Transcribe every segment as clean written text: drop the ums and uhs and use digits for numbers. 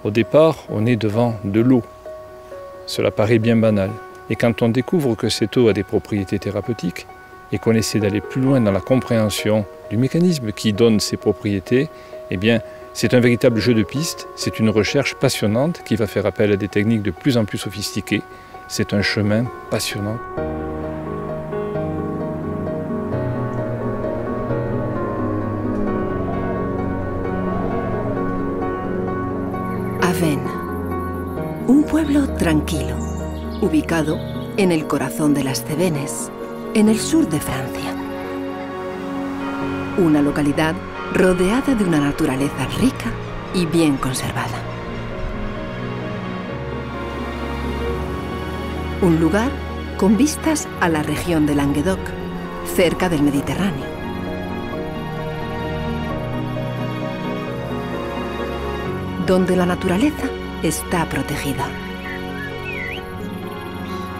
Au départ, on est devant de l'eau. Cela paraît bien banal. Et quand on découvre que cette eau a des propriétés thérapeutiques et qu'on essaie d'aller plus loin dans la compréhension du mécanisme qui donne ces propriétés, eh bien, c'est un véritable jeu de piste, c'est une recherche passionnante qui va faire appel à des techniques de plus en plus sophistiquées. C'est un chemin passionnant. Avesnes, un pueblo tranquilo, ubicado en el corazón de las Cevenes, en el sur de Francia. Una localidad rodeada de una naturaleza rica y bien conservada. Un lugar con vistas a la región de Languedoc, cerca del Mediterráneo. Donde la naturaleza está protegida.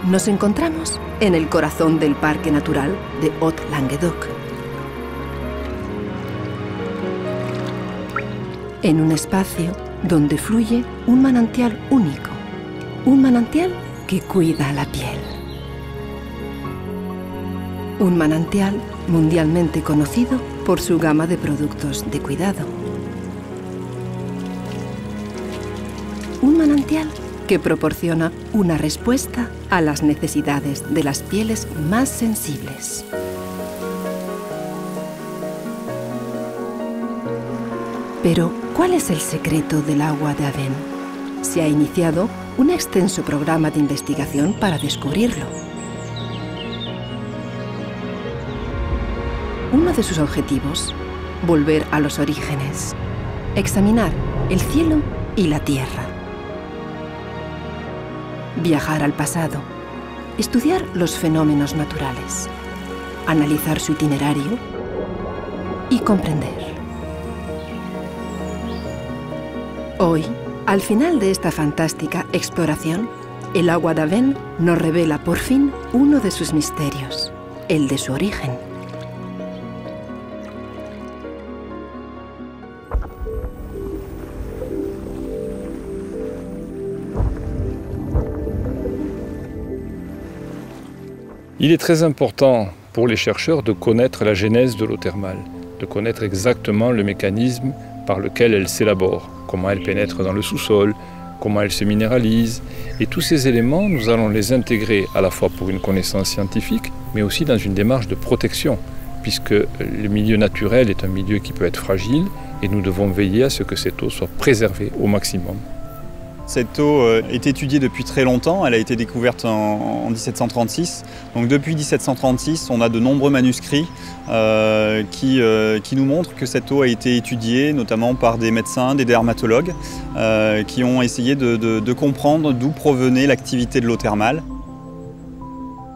Nos encontramos en el corazón del Parque Natural de Haut-Languedoc. En un espacio donde fluye un manantial único, un manantial que cuida la piel. Un manantial mundialmente conocido por su gama de productos de cuidado. Un manantial que proporciona una respuesta a las necesidades de las pieles más sensibles. Pero, ¿cuál es el secreto del agua de Avesnes? Se ha iniciado un extenso programa de investigación para descubrirlo. Uno de sus objetivos, volver a los orígenes, examinar el cielo y la tierra. Viajar al pasado, estudiar los fenómenos naturales, analizar su itinerario y comprender. Hoy, al final de esta fantástica exploración, el agua de Avesnes nos revela por fin uno de sus misterios, el de su origen. Il est très important pour les chercheurs de connaître la genèse de l'eau thermale, de connaître exactement le mécanisme par lequel elle s'élabore, comment elle pénètre dans le sous-sol, comment elle se minéralise. Et tous ces éléments, nous allons les intégrer à la fois pour une connaissance scientifique, mais aussi dans une démarche de protection, puisque le milieu naturel est un milieu qui peut être fragile, et nous devons veiller à ce que cette eau soit préservée au maximum. Cette eau est étudiée depuis très longtemps, elle a été découverte en 1736. Donc depuis 1736, on a de nombreux manuscrits qui nous montrent que cette eau a été étudiée, notamment par des médecins, des dermatologues, qui ont essayé de comprendre d'où provenait l'activité de l'eau thermale.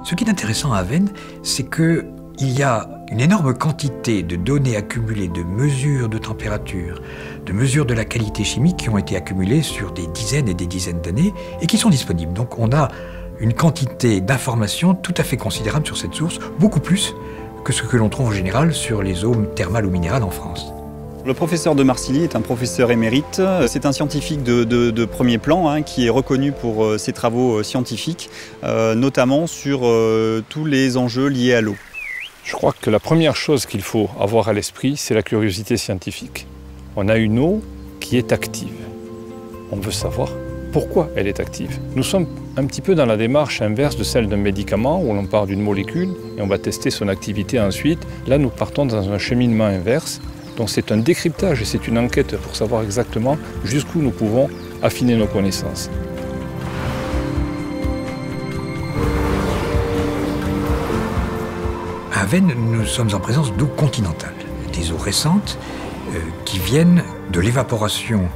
Ce qui est intéressant à Avesnes, c'est qu'il y a une énorme quantité de données accumulées, de mesures de température, de mesures de la qualité chimique qui ont été accumulées sur des dizaines et des dizaines d'années et qui sont disponibles. Donc on a une quantité d'informations tout à fait considérable sur cette source, beaucoup plus que ce que l'on trouve en général sur les eaux thermales ou minérales en France. Le professeur de Marcilly est un professeur émérite. C'est un scientifique de premier plan qui est reconnu pour ses travaux scientifiques, notamment sur tous les enjeux liés à l'eau. Je crois que la première chose qu'il faut avoir à l'esprit, c'est la curiosité scientifique. On a une eau qui est active. On veut savoir pourquoi elle est active. Nous sommes un petit peu dans la démarche inverse de celle d'un médicament où l'on part d'une molécule et on va tester son activité ensuite. Là, nous partons dans un cheminement inverse. Donc c'est un décryptage et c'est une enquête pour savoir exactement jusqu'où nous pouvons affiner nos connaissances. À Avesnes, nous sommes en présence d'eau continentale, des eaux récentes qui viennent de l'évaporation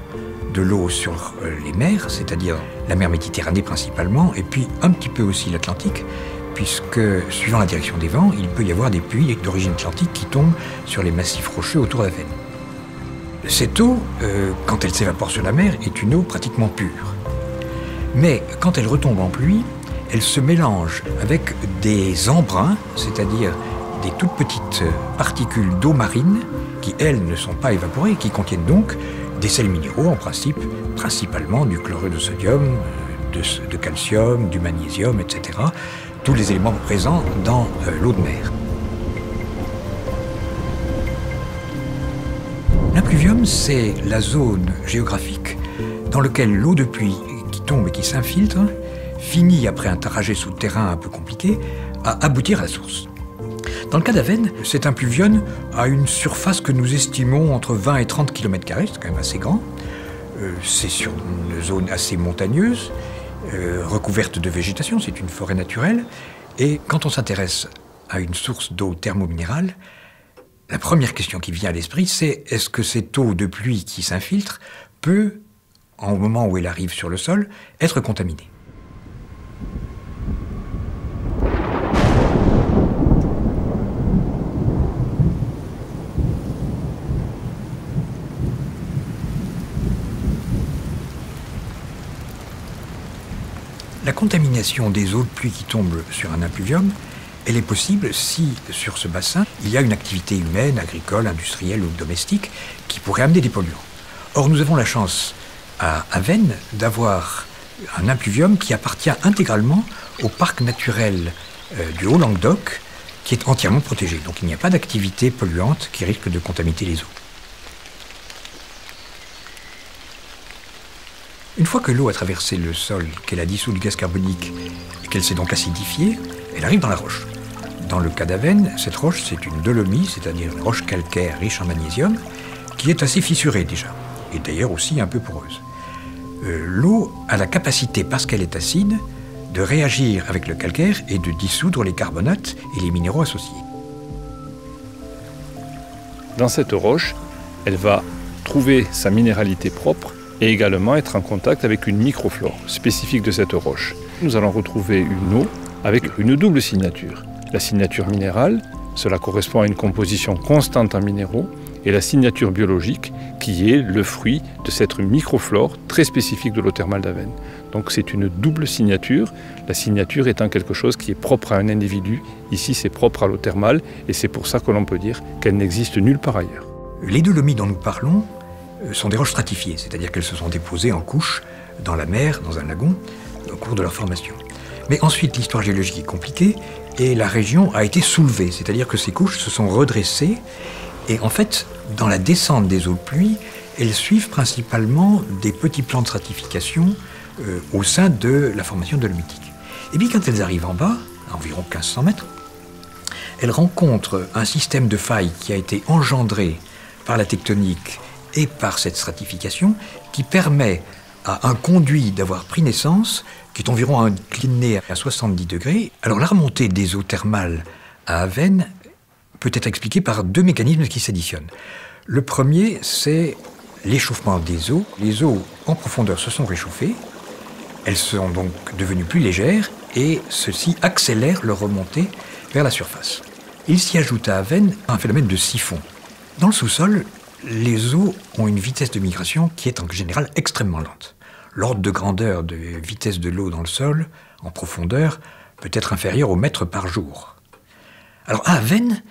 de l'eau sur les mers, c'est-à-dire la mer Méditerranée principalement, et puis un petit peu aussi l'Atlantique, puisque suivant la direction des vents, il peut y avoir des pluies d'origine atlantique qui tombent sur les massifs rocheux autour d'Avesnes. Cette eau, quand elle s'évapore sur la mer, est une eau pratiquement pure. Mais quand elle retombe en pluie, elle se mélange avec des embruns, c'est-à-dire des toutes petites particules d'eau marine qui, elles, ne sont pas évaporées et qui contiennent donc des sels minéraux en principe, principalement du chlorure de sodium, de calcium, du magnésium, etc. Tous les éléments présents dans l'eau de mer. L'impluvium, c'est la zone géographique dans laquelle l'eau de pluie qui tombe et qui s'infiltre finit, après un trajet souterrain un peu compliqué, à aboutir à la source. Dans le cas d'Avesnes, cet impluvium a une surface que nous estimons entre 20 et 30 km², c'est quand même assez grand. C'est sur une zone assez montagneuse, recouverte de végétation, c'est une forêt naturelle. Et quand on s'intéresse à une source d'eau thermominérale, la première question qui vient à l'esprit, c'est est-ce que cette eau de pluie qui s'infiltre peut, au moment où elle arrive sur le sol, être contaminée ? La contamination des eaux de pluie qui tombent sur un impluvium, elle est possible si, sur ce bassin, il y a une activité humaine, agricole, industrielle ou domestique qui pourrait amener des polluants. Or, nous avons la chance, à Avesnes, d'avoir un impluvium qui appartient intégralement au parc naturel du Haut-Languedoc, qui est entièrement protégé. Donc il n'y a pas d'activité polluante qui risque de contaminer les eaux. Une fois que l'eau a traversé le sol, qu'elle a dissous le gaz carbonique et qu'elle s'est donc acidifiée, elle arrive dans la roche. Dans le cas d'Avesnes, cette roche, c'est une dolomie, c'est-à-dire une roche calcaire riche en magnésium, qui est assez fissurée déjà, et d'ailleurs aussi un peu poreuse. L'eau a la capacité, parce qu'elle est acide, de réagir avec le calcaire et de dissoudre les carbonates et les minéraux associés. Dans cette roche, elle va trouver sa minéralité propre et également être en contact avec une microflore spécifique de cette roche. Nous allons retrouver une eau avec une double signature. La signature minérale, cela correspond à une composition constante en minéraux, et la signature biologique, qui est le fruit de cette microflore très spécifique de l'eau thermale d'Avesnes. Donc c'est une double signature, la signature étant quelque chose qui est propre à un individu. Ici, c'est propre à l'eau thermale, et c'est pour ça que l'on peut dire qu'elle n'existe nulle part ailleurs. Les dolomies dont nous parlons sont des roches stratifiées, c'est-à-dire qu'elles se sont déposées en couches dans la mer, dans un lagon, au cours de leur formation. Mais ensuite, l'histoire géologique est compliquée et la région a été soulevée, c'est-à-dire que ces couches se sont redressées et en fait, dans la descente des eaux de pluie, elles suivent principalement des petits plans de stratification au sein de la formation dolomitique. Et puis quand elles arrivent en bas, à environ 1500 mètres, elles rencontrent un système de failles qui a été engendré par la tectonique et par cette stratification qui permet à un conduit d'avoir pris naissance, qui est environ incliné à 70 degrés. Alors la remontée des eaux thermales à Avesnes peut être expliquée par deux mécanismes qui s'additionnent. Le premier, c'est l'échauffement des eaux. Les eaux en profondeur se sont réchauffées, elles sont donc devenues plus légères et ceci accélère leur remontée vers la surface. Il s'y ajoute à Avesnes un phénomène de siphon. Dans le sous-sol, les eaux ont une vitesse de migration qui est en général extrêmement lente. L'ordre de grandeur de vitesse de l'eau dans le sol, en profondeur, peut être inférieur au mètre par jour. Alors à Avesnes,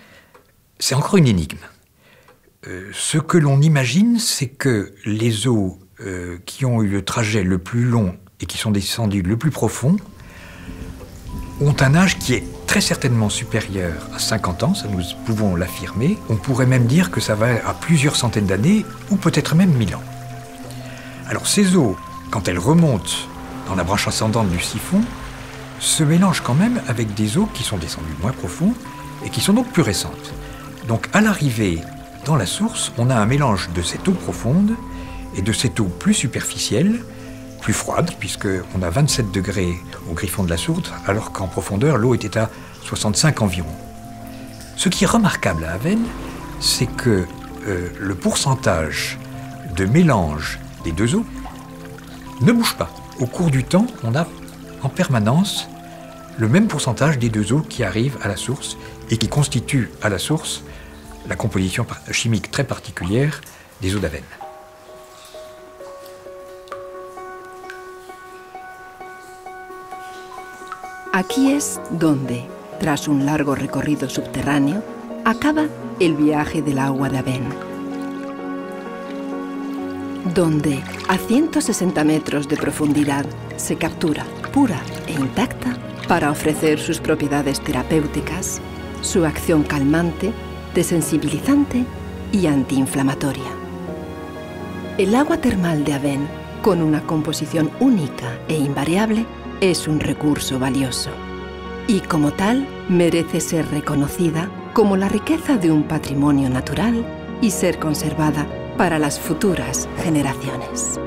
c'est encore une énigme. Ce que l'on imagine, c'est que les eaux qui ont eu le trajet le plus long et qui sont descendues le plus profond ont un âge qui est très certainement supérieur à 50 ans, ça nous pouvons l'affirmer. On pourrait même dire que ça va à plusieurs centaines d'années, ou peut-être même 1000 ans. Alors ces eaux, quand elles remontent dans la branche ascendante du siphon, se mélangent quand même avec des eaux qui sont descendues moins profondes et qui sont donc plus récentes. Donc à l'arrivée dans la source, on a un mélange de cette eau profonde et de cette eau plus superficielle, plus froide, puisqu'on a 27 degrés au griffon de la source, alors qu'en profondeur, l'eau était à 65 environ. Ce qui est remarquable à Avesnes, c'est que le pourcentage de mélange des deux eaux ne bouge pas. Au cours du temps, on a en permanence le même pourcentage des deux eaux qui arrivent à la source et qui constituent à la source la composition chimique très particulière des eaux d'Avesnes. Aquí es donde, tras un largo recorrido subterráneo, acaba el viaje del agua de Avesnes. donde, a 160 metros de profundidad, se captura pura e intacta para ofrecer sus propiedades terapéuticas, su acción calmante, desensibilizante y antiinflamatoria. El agua termal de Avène, con una composición única e invariable, es un recurso valioso y, como tal, merece ser reconocida como la riqueza de un patrimonio natural y ser conservada para las futuras generaciones.